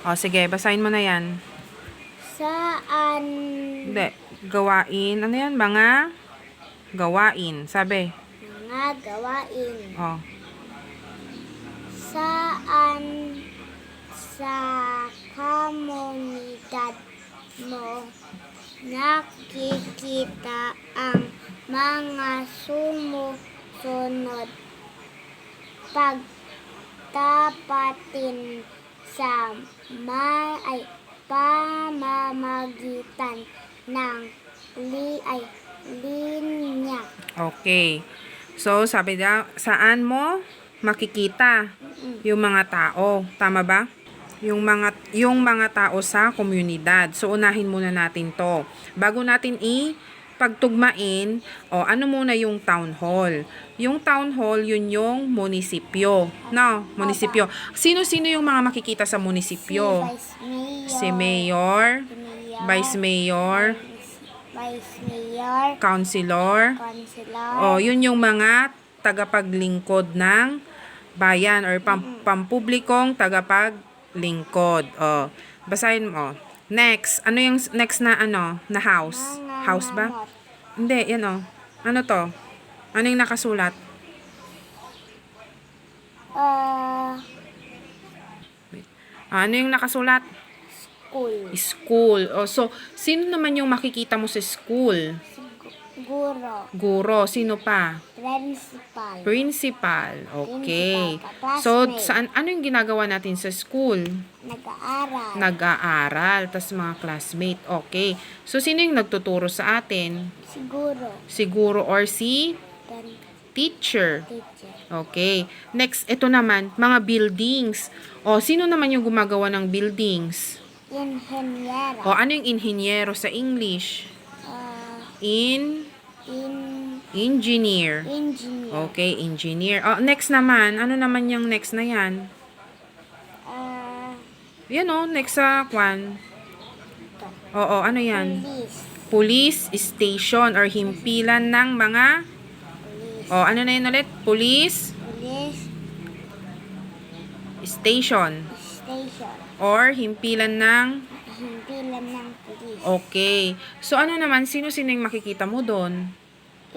O, sige, basahin mo na yan. Saan Hindi. Gawain. Ano yan? Mga gawain. Sabi. mga gawain? O. Saan sa komunidad mo nakikita ang mga sumusunod pagtapatin sa pamamagitan ng linya? Okay. So, sabi daw, saan mo makikita yung mga tao? Tama ba? Yung mga tao sa komunidad. So, unahin muna natin to. Bago natin pagtugmain, ano muna yung town hall? Yung town hall, yun yung munisipyo. No, munisipyo. Sino-sino yung mga makikita sa munisipyo? Si mayor, vice mayor, councilor. Yun yung mga tagapaglingkod ng bayan or pampublikong tagapaglingkod. Basahin mo. Next, ano yung next na na house? House ba? Hindi, yan Ano to? Ano yung nakasulat? Ano yung nakasulat? School. School. So, sino naman yung makikita mo sa school? Guro. Guro. Sino pa? Principal. Principal. Okay. So, ano yung ginagawa natin sa school? Nag-aaral. Nag-aaral. Tas mga classmate. Okay. So, sino yung nagtuturo sa atin? Siguro. Siguro or si teacher. Okay. Next, ito naman, mga buildings. Sino naman yung gumagawa ng buildings? Inhenyero. Ano yung inhenyero sa English? Engineer. Okay, engineer. Next naman. Ano naman yung next na yan? Yan next sa kwan. Ano yan? Police station or himpilan ng mga ano na yun ulit? Police station. Or himpilan ng police. Okay. So ano naman, sino-sino yung makikita mo doon?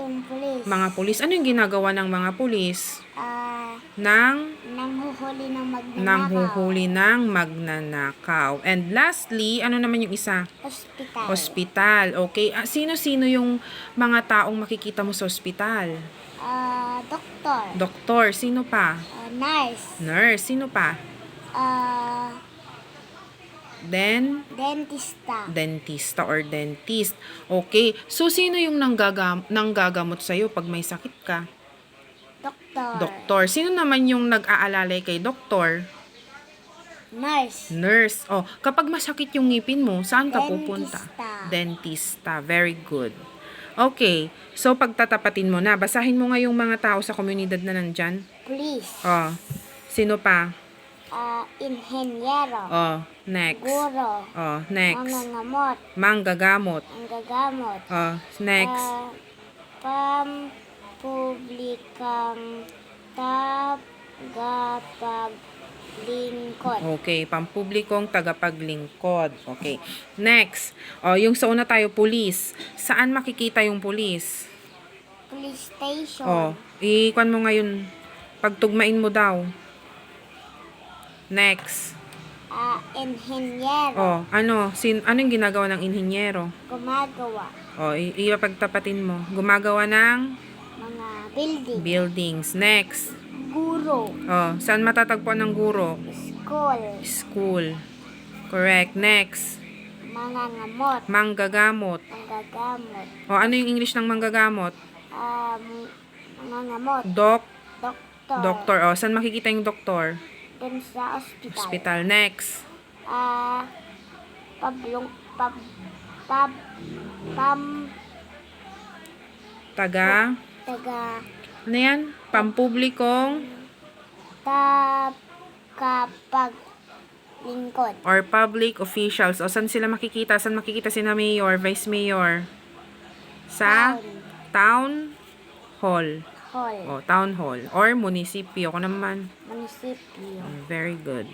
Yung police. Mga pulis. Ano yung ginagawa ng mga pulis? Nanghuhuli ng magnanakaw. And lastly, ano naman yung isa? Hospital. Hospital. Okay. Sino-sino yung mga taong makikita mo sa hospital? Doktor. Doktor. Sino pa? Nurse. Nurse. Sino pa? Dentista or dentist. Okay. So, sino yung nanggagamot sa'yo pag may sakit ka? Doktor. Sino naman yung nag-aalalay kay doktor? Nurse. Kapag masakit yung ngipin mo, saan ka pupunta? Dentista. Very good. Okay. So, pagtatapatin mo na. Basahin mo nga yung mga tao sa komunidad na nandyan. Police. Sino pa? Inhenyero. Next. Guro. Next. Manggagamot. Next. Pampublikang tagapaglingkod. Okay, pampublikong tagapaglingkod. Okay. Next. Yung sa una tayo, police. Saan makikita yung police? Police station. Ikuan mo ngayon. Pagtugmain mo daw. Next. Inhenyero. Ano yung ginagawa ng inhenyero? Gumagawa. Ipagtapatin mo. Gumagawa ng mga buildings. Next. Guro. Saan matatagpuan ng guro? School. Correct. Next. Manggagamot. Ano yung English ng manggagamot? Mangangamot. Doktor. Saan makikita yung doktor? Dun sa Hospital. Next. Ano yan? Pampublikong tagapaglingkod. Or public officials. Saan sila makikita? Saan makikita sina mayor, vice mayor? Sa town hall. Town hall. Or munisipyo. Ako naman. Munisipyo. Very good.